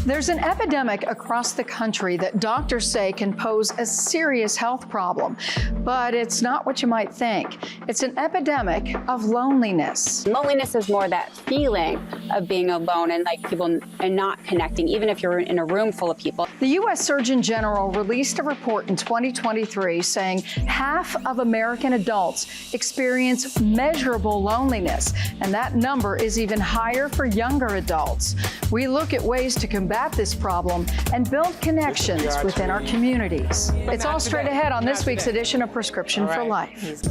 There's an epidemic across the country that doctors say can pose a serious health problem, but it's not what you might think. It's an epidemic of loneliness. Loneliness is more that feeling of being alone and like people and not connecting, even if you're in a room full of people. The U.S. Surgeon General released a report in 2023 saying half of American adults experience measurable loneliness, and that number is even higher for younger adults. We look at ways to combat this problem and build connections within our communities. It's all straight ahead on this week's edition of Prescription for Life.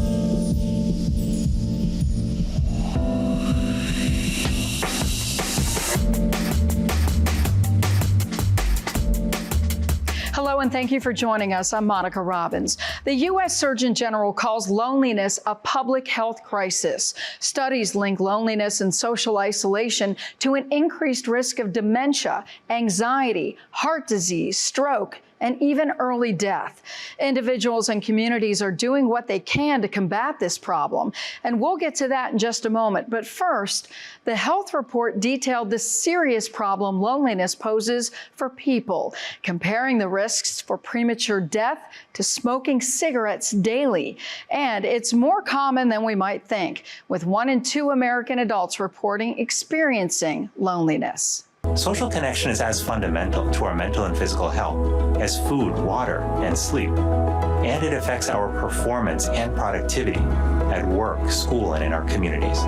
Hello, and thank you for joining us. I'm Monica Robbins. The U.S. Surgeon General calls loneliness a public health crisis. Studies link loneliness and social isolation to an increased risk of dementia, anxiety, heart disease, stroke, and even early death. Individuals and communities are doing what they can to combat this problem, and we'll get to that in just a moment. But first, the health report detailed the serious problem loneliness poses for people, comparing the risks for premature death to smoking cigarettes daily. And it's more common than we might think, with 1 in 2 American adults reporting experiencing loneliness. Social connection is as fundamental to our mental and physical health as food, water, and sleep. And it affects our performance and productivity at work, school, and in our communities.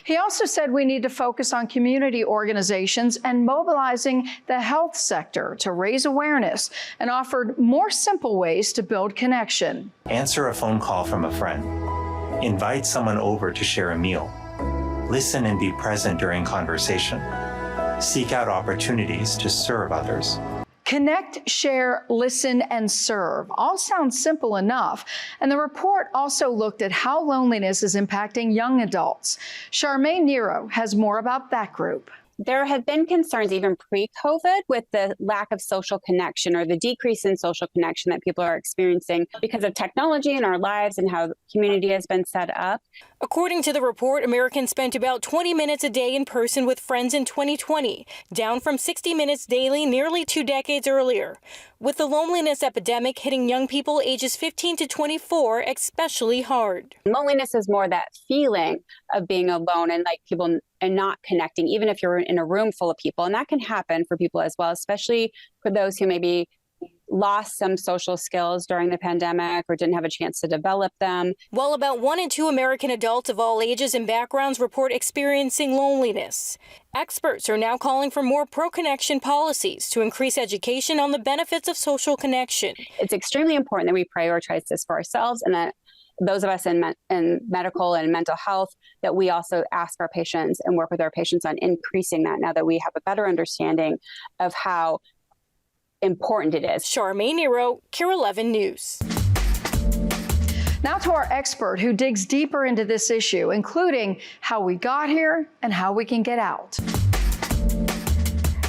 He also said we need to focus on community organizations and mobilizing the health sector to raise awareness, and offered more simple ways to build connection. Answer a phone call from a friend. Invite someone over to share a meal. Listen and be present during conversation. Seek out opportunities to serve others. Connect, share, listen, and serve. All sounds simple enough. And the report also looked at how loneliness is impacting young adults. Charmaine Nero has more about that group. There have been concerns even pre-COVID with the lack of social connection or the decrease in social connection that people are experiencing because of technology in our lives and how the community has been set up. According to the report, Americans spent about 20 minutes a day in person with friends in 2020, down from 60 minutes daily nearly 2 decades earlier. With the loneliness epidemic hitting young people ages 15 to 24 especially hard. Loneliness is more that feeling of being alone and like people and not connecting, even if you're in a room full of people. And that can happen for people as well, especially for those who maybe lost some social skills during the pandemic or didn't have a chance to develop them. While about 1 in 2 American adults of all ages and backgrounds report experiencing loneliness, experts are now calling for more pro-connection policies to increase education on the benefits of social connection. It's extremely important that we prioritize this for ourselves, and that those of us in medical and mental health, that we also ask our patients and work with our patients on increasing that now that we have a better understanding of how important it is. Charmaine Nero, KARE 11 News. Now to our expert who digs deeper into this issue, including how we got here and how we can get out.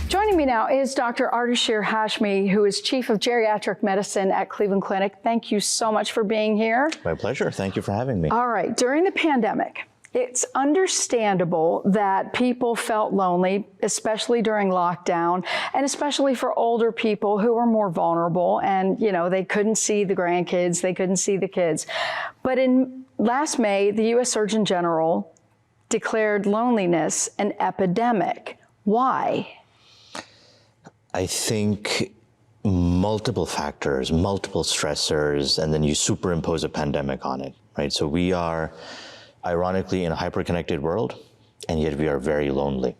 Joining me now is Dr. Ardeshir Hashmi, who is Chief of Geriatric Medicine at Cleveland Clinic. Thank you so much for being here. My pleasure. Thank you for having me. All right. During the pandemic, it's understandable that people felt lonely, especially during lockdown, and especially for older people who were more vulnerable and, you know, they couldn't see the grandkids, they couldn't see the kids. But in last May, the U.S. Surgeon General declared loneliness an epidemic. Why? I think multiple factors, multiple stressors, and then you superimpose a pandemic on it, right? So we are, ironically, in a hyper-connected world, and yet we are very lonely.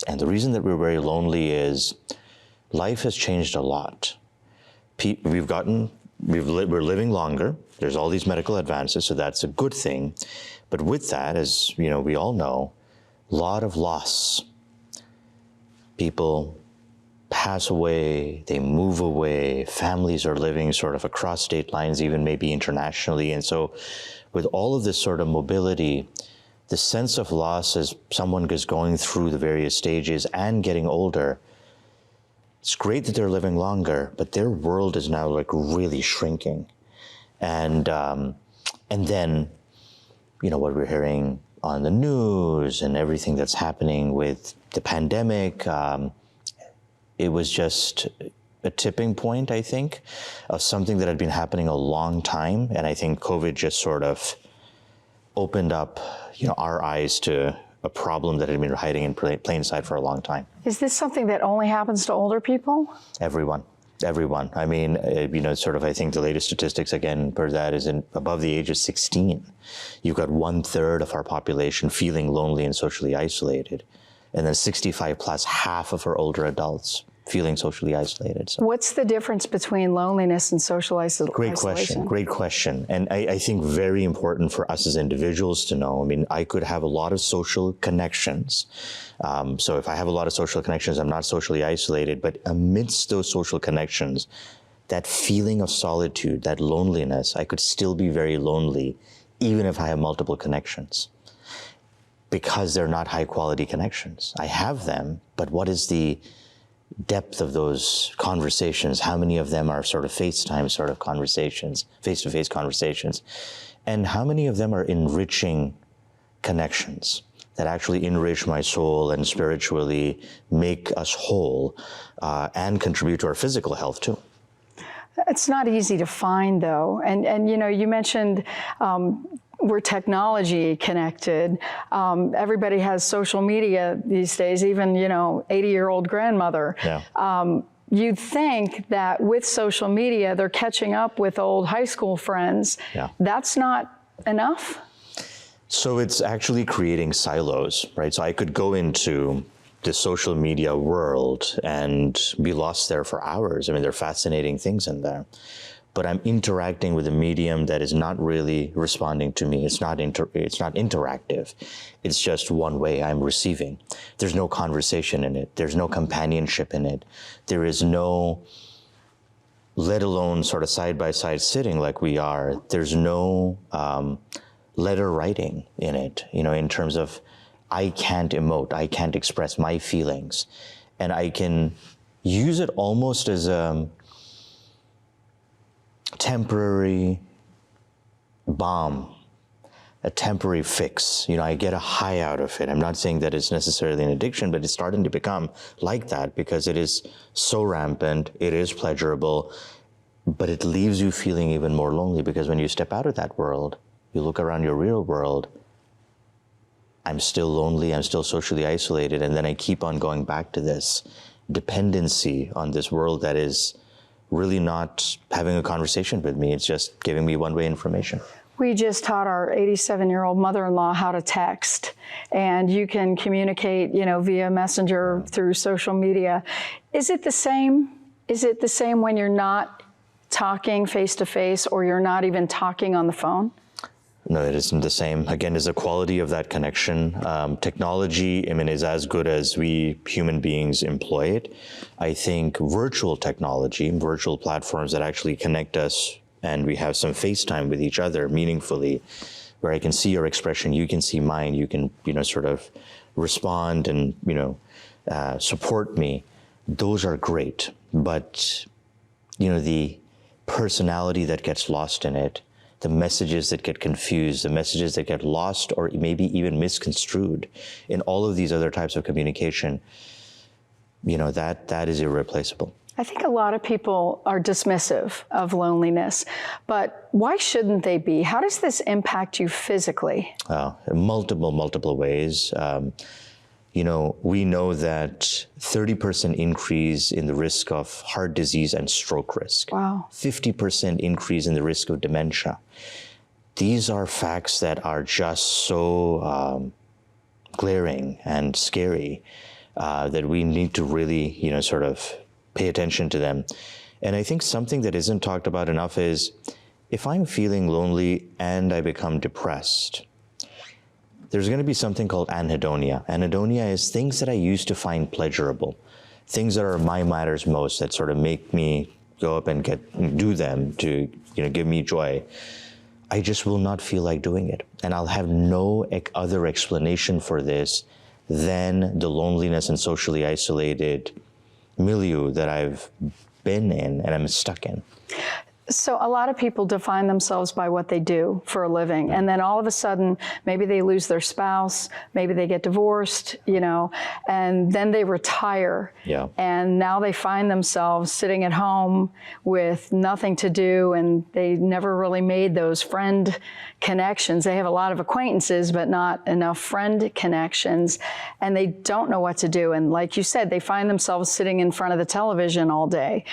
And the reason that we're very lonely is life has changed a lot. We're living longer. There's all these medical advances, so that's a good thing. But with that, as you know, we all know, a lot of loss. People pass away, they move away, families are living sort of across state lines, even maybe internationally. And so with all of this sort of mobility, the sense of loss as someone is going through the various stages and getting older, it's great that they're living longer, but their world is now like really shrinking. And then, you know, what we're hearing on the news and everything that's happening with the pandemic, it was just a tipping point, I think, of something that had been happening a long time. And I think COVID just sort of opened up, our eyes to a problem that had been hiding in plain sight for a long time. Is this something that only happens to older people? Everyone. I mean, I think the latest statistics, again, per that is above the age of 16. You've got 1/3 of our population feeling lonely and socially isolated. And then 65 plus, half of our older adults feeling socially isolated. So. What's the difference between loneliness and social isolation? Great question. And I think very important for us as individuals to know. I mean, I could have a lot of social connections. So if I have a lot of social connections, I'm not socially isolated. But amidst those social connections, that feeling of solitude, that loneliness, I could still be very lonely, even if I have multiple connections. Because they're not high quality connections. I have them, but what is the depth of those conversations? How many of them are sort of FaceTime sort of conversations, face-to-face conversations? And how many of them are enriching connections that actually enrich my soul and spiritually make us whole and contribute to our physical health too? It's not easy to find, though. And you mentioned we're technology connected. Everybody has social media these days, even, 80-year-old grandmother. Yeah. You'd think that with social media, they're catching up with old high school friends. Yeah. That's not enough? So it's actually creating silos, right? So I could go into the social media world and be lost there for hours. I mean, there are fascinating things in there. But I'm interacting with a medium that is not really responding to me. It's not interactive. It's just one way. I'm receiving. There's no conversation in it. There's no companionship in it. There is no, let alone sort of side-by-side sitting like we are, there's no letter writing in it, in terms of I can't emote, I can't express my feelings. And I can use it almost as a temporary balm, a temporary fix. I get a high out of it. I'm not saying that it's necessarily an addiction, but it's starting to become like that because it is so rampant, it is pleasurable, but it leaves you feeling even more lonely because when you step out of that world, you look around your real world, I'm still lonely, I'm still socially isolated, and then I keep on going back to this dependency on this world that is really not having a conversation with me. It's just giving me one-way information. We just taught our 87-year-old mother-in-law how to text, and you can communicate, via messenger through social media. Is it the same? Is it the same when you're not talking face-to-face or you're not even talking on the phone? No, it isn't the same. Again, is the quality of that connection. Technology, is as good as we human beings employ it. I think virtual technology, virtual platforms that actually connect us and we have some FaceTime with each other meaningfully, where I can see your expression, you can see mine, you can, sort of respond and, support me. Those are great. But, the personality that gets lost in it, the messages that get confused, the messages that get lost or maybe even misconstrued in all of these other types of communication, that is irreplaceable. I think a lot of people are dismissive of loneliness, but why shouldn't they be? How does this impact you physically? Multiple ways. We know that 30% increase in the risk of heart disease and stroke risk. Wow. 50% increase in the risk of dementia. These are facts that are just so glaring and scary that we need to really, sort of pay attention to them. And I think something that isn't talked about enough is if I'm feeling lonely and I become depressed, there's going to be something called anhedonia. Anhedonia is things that I used to find pleasurable, things that are my matters most, that sort of make me go up and do them to give me joy. I just will not feel like doing it. And I'll have no other explanation for this than the loneliness and socially isolated milieu that I've been in and I'm stuck in. So a lot of people define themselves by what they do for a living. And then all of a sudden, maybe they lose their spouse, maybe they get divorced, and then they retire. Yeah. And now they find themselves sitting at home with nothing to do, and they never really made those friend connections. They have a lot of acquaintances, but not enough friend connections, and they don't know what to do. And like you said, they find themselves sitting in front of the television all day.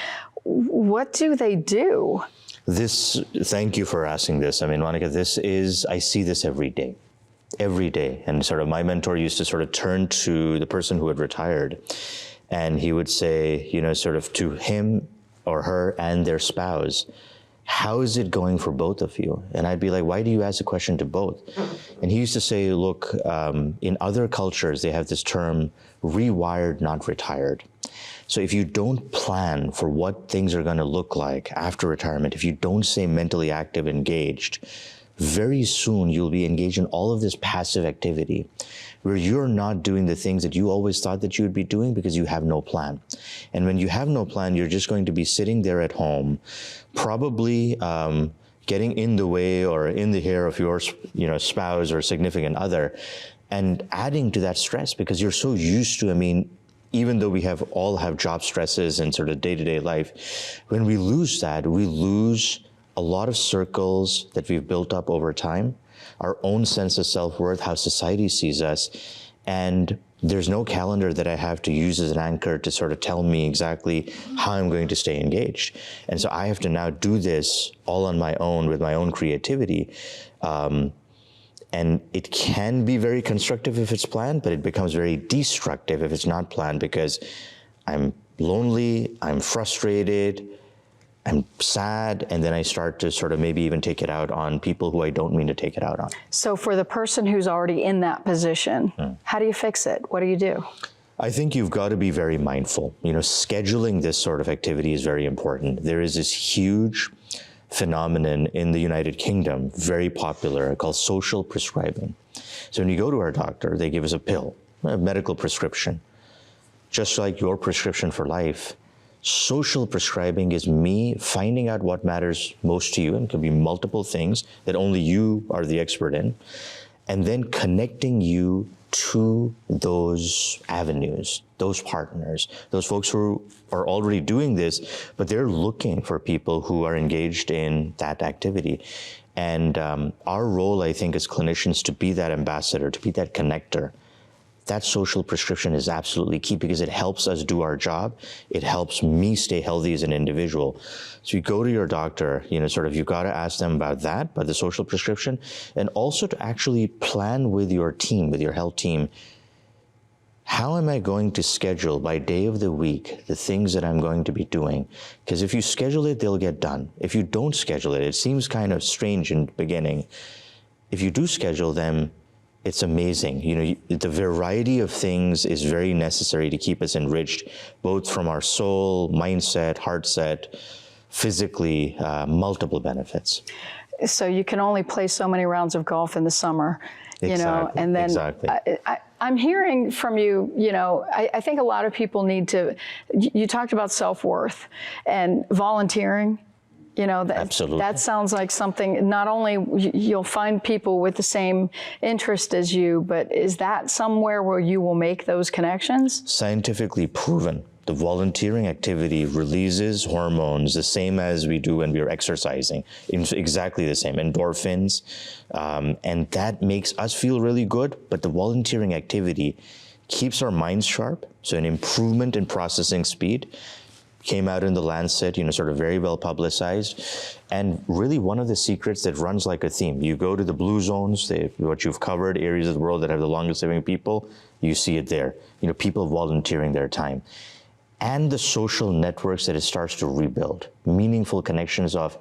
What do they do? Thank you for asking this. I mean, Monica, I see this every day. And sort of my mentor used to sort of turn to the person who had retired, and he would say, sort of to him or her and their spouse, how is it going for both of you? And I'd be like, why do you ask a question to both? And he used to say, look, in other cultures, they have this term, rewired, not retired. So if you don't plan for what things are going to look like after retirement, if you don't stay mentally active, engaged, very soon you'll be engaged in all of this passive activity where you're not doing the things that you always thought that you would be doing because you have no plan. And when you have no plan, you're just going to be sitting there at home, probably getting in the way or in the hair of your spouse or significant other, and adding to that stress because you're so used to, even though we all have job stresses and sort of day-to-day life, when we lose that, we lose a lot of circles that we've built up over time, our own sense of self-worth, how society sees us, and there's no calendar that I have to use as an anchor to sort of tell me exactly how I'm going to stay engaged. And so I have to now do this all on my own with my own creativity. And it can be very constructive if it's planned, but it becomes very destructive if it's not planned because I'm lonely, I'm frustrated, I'm sad, and then I start to sort of maybe even take it out on people who I don't mean to take it out on. So for the person who's already in that position, how do you fix it? What do you do? I think you've got to be very mindful. Scheduling this sort of activity is very important. There is this huge phenomenon in the United Kingdom, very popular, called social prescribing. So when you go to our doctor, they give us a pill, a medical prescription. Just like your prescription for life, social prescribing is me finding out what matters most to you, and it could be multiple things that only you are the expert in, and then connecting you to those avenues, those partners, those folks who are already doing this, but they're looking for people who are engaged in that activity. And our role, I think, as clinicians, to be that ambassador, to be that connector. That social prescription is absolutely key because it helps us do our job. It helps me stay healthy as an individual. So you go to your doctor, you've got to ask them about the social prescription, and also to actually plan with your team, with your health team. How am I going to schedule by day of the week the things that I'm going to be doing? Because if you schedule it, they'll get done. If you don't schedule it, it seems kind of strange in the beginning. If you do schedule them, it's amazing. The variety of things is very necessary to keep us enriched, both from our soul, mindset, heart set, physically, multiple benefits. So you can only play so many rounds of golf in the summer, and then exactly. I'm hearing from you, I think a lot of people need to, you talked about self-worth and volunteering. Absolutely. That sounds like something, not only you'll find people with the same interest as you, but is that somewhere where you will make those connections? Scientifically proven. The volunteering activity releases hormones the same as we do when we are exercising. Exactly the same, endorphins. And that makes us feel really good, but the volunteering activity keeps our minds sharp, so an improvement in processing speed. Came out in the Lancet, sort of very well publicized. And really one of the secrets that runs like a theme. You go to the blue zones, what you've covered, areas of the world that have the longest living people, you see it there. People volunteering their time. And the social networks that it starts to rebuild. Meaningful connections of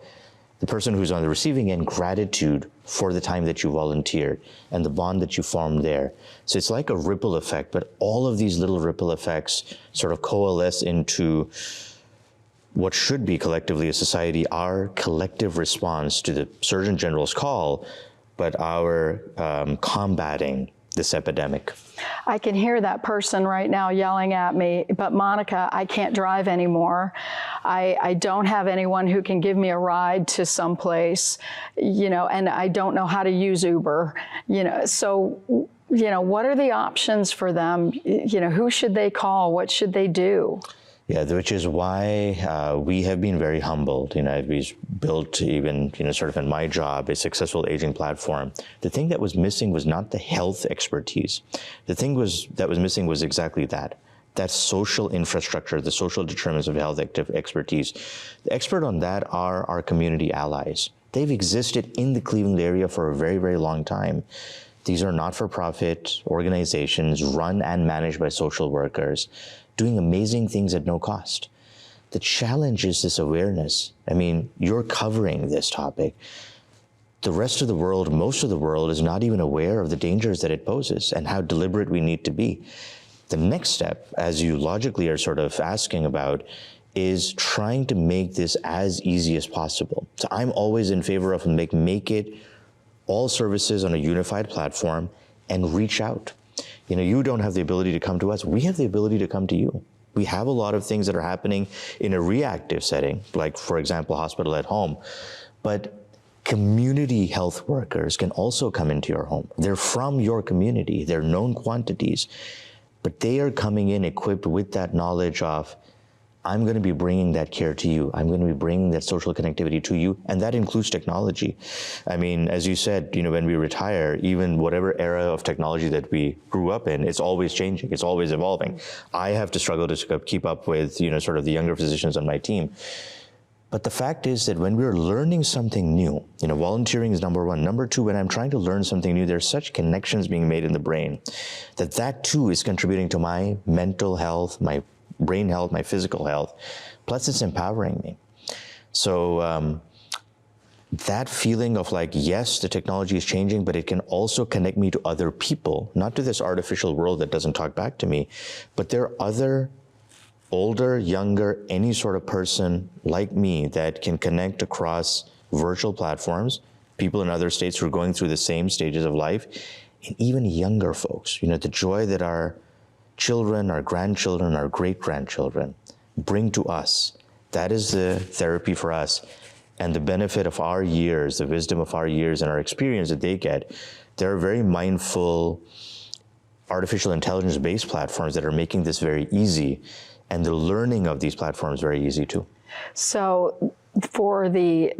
the person who's on the receiving end, gratitude for the time that you volunteered and the bond that you formed there. So it's like a ripple effect, but all of these little ripple effects sort of coalesce into what should be collectively a society, our collective response to the Surgeon General's call, but our combating this epidemic. I can hear that person right now yelling at me, but Monica, I can't drive anymore. I don't have anyone who can give me a ride to someplace, you know, and I don't know how to use Uber, you know, so, you know, what are the options for them? You know, who should they call? What should they do? Yeah, which is why we have been very humbled. You know, we've built even, you know, sort of in my job, a successful aging platform. The thing that was missing was not the health expertise. The thing that was missing was exactly that social infrastructure, the social determinants of health expertise. The expert on that are our community allies. They've existed in the Cleveland area for a very, very long time. These are not-for-profit organizations run and managed by social workers, doing amazing things at no cost. The challenge is this awareness. I mean, you're covering this topic. The rest of the world, most of the world, is not even aware of the dangers that it poses and how deliberate we need to be. The next step, as you logically are sort of asking about, is trying to make this as easy as possible. So I'm always in favor of make it all services on a unified platform and reach out. You know, you don't have the ability to come to us. We have the ability to come to you. We have a lot of things that are happening in a reactive setting, like, for example, hospital at home. But community health workers can also come into your home. They're from your community. They're known quantities. But they are coming in equipped with that knowledge of, I'm going to be bringing that care to you. I'm going to be bringing that social connectivity to you. And that includes technology. I mean, as you said, you know, when we retire, even whatever era of technology that we grew up in, it's always changing. It's always evolving. I have to struggle to keep up with, you know, sort of the younger physicians on my team. But the fact is that when we're learning something new, you know, volunteering is number one. Number two, when I'm trying to learn something new, there's such connections being made in the brain that too is contributing to my mental health, my brain health, my physical health, plus it's empowering me. So that feeling of like, yes, the technology is changing, but it can also connect me to other people, not to this artificial world that doesn't talk back to me, but there are other older, younger, any sort of person like me that can connect across virtual platforms, people in other states who are going through the same stages of life, and even younger folks. You know, the joy that our children, our grandchildren, our great-grandchildren bring to us. That is the therapy for us. And the benefit of our years, the wisdom of our years and our experience that they get, there are very mindful artificial intelligence-based platforms that are making this very easy, and the learning of these platforms very easy too. So for the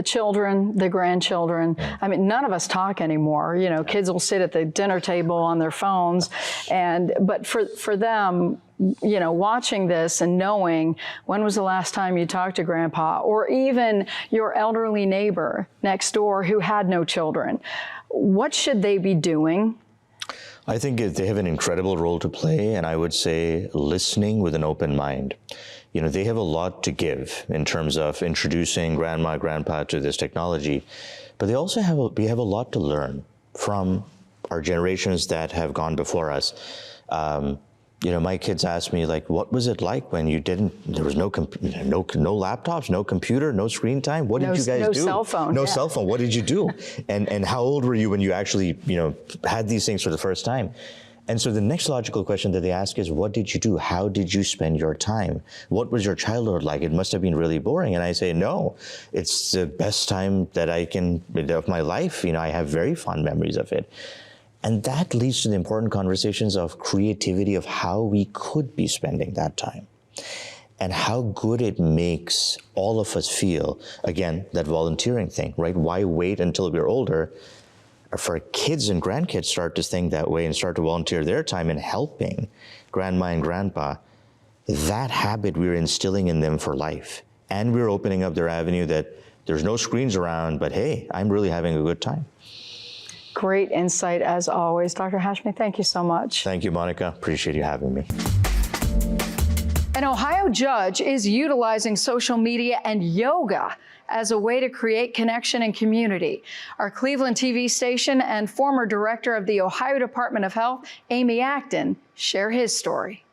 children, the grandchildren, I mean, none of us talk anymore. You know, kids will sit at the dinner table on their phones, but for them, you know, watching this and knowing when was the last time you talked to grandpa, or even your elderly neighbor next door who had no children, what should they be doing? I think they have an incredible role to play, and I would say listening with an open mind. You know, they have a lot to give in terms of introducing grandma, grandpa to this technology, but they also we have a lot to learn from our generations that have gone before us. You know, my kids ask me, like, what was it like when there was no laptops, no computer, no screen time? What did you guys do? No cell phone. No cell phone. What did you do? And how old were you when you actually, you know, had these things for the first time? And so the next logical question that they ask is, what did you do? How did you spend your time? What was your childhood like? It must have been really boring. And I say, no, it's the best time of my life. You know, I have very fond memories of it. And that leads to the important conversations of creativity, of how we could be spending that time and how good it makes all of us feel. Again, that volunteering thing, right? Why wait until we're older? For kids and grandkids start to think that way and start to volunteer their time in helping grandma and grandpa, that habit we're instilling in them for life. And we're opening up their avenue that there's no screens around, but hey, I'm really having a good time. Great insight as always. Dr. Hashmi, thank you so much. Thank you, Monica. Appreciate you having me. An Ohio judge is utilizing social media and yoga as a way to create connection and community. Our Cleveland TV station and former director of the Ohio Department of Health, Amy Acton, share his story.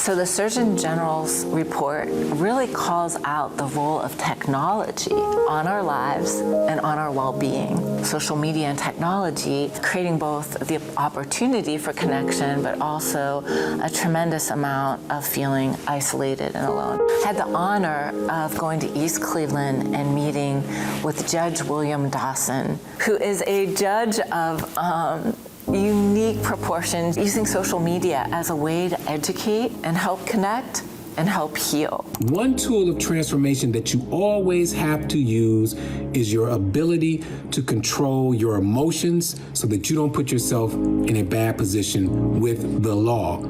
So the Surgeon General's report really calls out the role of technology on our lives and on our well-being. Social media and technology creating both the opportunity for connection, but also a tremendous amount of feeling isolated and alone. I had the honor of going to East Cleveland and meeting with Judge William Dawson, who is a judge of unique proportions, using social media as a way to educate and help connect and help heal. One tool of transformation that you always have to use is your ability to control your emotions so that you don't put yourself in a bad position with the law.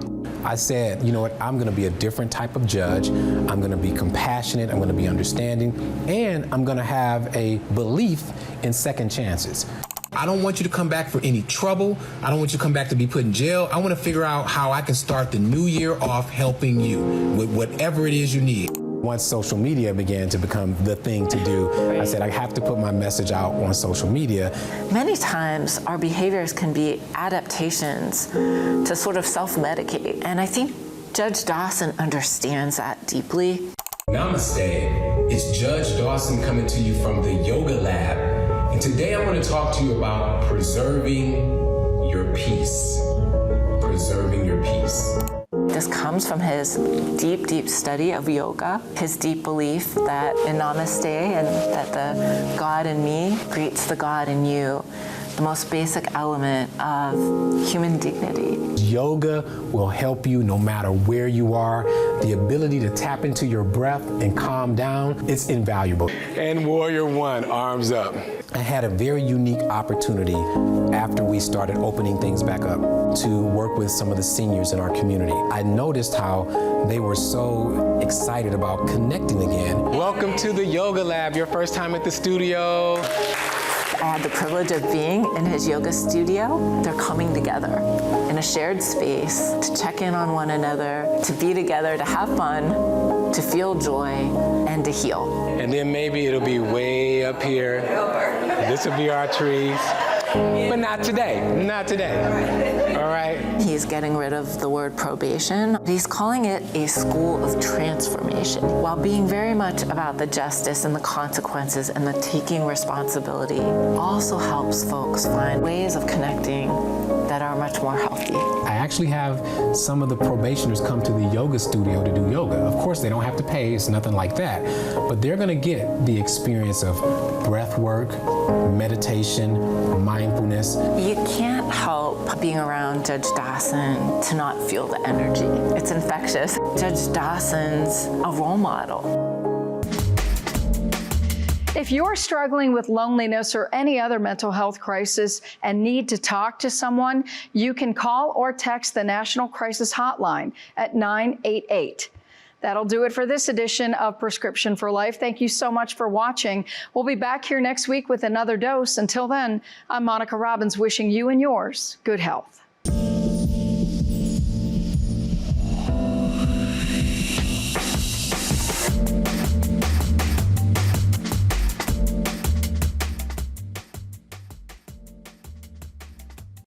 I said, you know what, I'm gonna be a different type of judge. I'm gonna be compassionate, I'm gonna be understanding, and I'm gonna have a belief in second chances. I don't want you to come back for any trouble. I don't want you to come back to be put in jail. I want to figure out how I can start the new year off helping you with whatever it is you need. Once social media began to become the thing to do, I said I have to put my message out on social media. Many times our behaviors can be adaptations to sort of self-medicate, and I think Judge Dawson understands that deeply. Namaste. It's Judge Dawson coming to you from the Yoga Lab. And today I want to talk to you about preserving your peace. Preserving your peace. This comes from his deep, deep study of yoga, his deep belief that in Namaste and that the God in me greets the God in you, the most basic element of human dignity. Yoga will help you no matter where you are. The ability to tap into your breath and calm down, it's invaluable. And Warrior One, arms up. I had a very unique opportunity after we started opening things back up to work with some of the seniors in our community. I noticed how they were so excited about connecting again. Welcome to the Yoga Lab, your first time at the studio. I had the privilege of being in his yoga studio. They're coming together in a shared space to check in on one another, to be together, to have fun, to feel joy, and to heal. And then maybe it'll be way up here. This will be our trees. But not today, not today. All right? He's getting rid of the word probation. He's calling it a school of transformation, while being very much about the justice and the consequences and the taking responsibility. Also helps folks find ways of connecting that are much more healthy. I actually have some of the probationers come to the yoga studio to do yoga. Of course, they don't have to pay, it's nothing like that, but they're gonna get the experience of breath work, meditation, mindfulness. You can't help being around Judge Dawson to not feel the energy. It's infectious. Judge Dawson's a role model. If you're struggling with loneliness or any other mental health crisis and need to talk to someone, you can call or text the National Crisis Hotline at 988. That'll do it for this edition of Prescription for Life. Thank you so much for watching. We'll be back here next week with another dose. Until then, I'm Monica Robbins, wishing you and yours good health.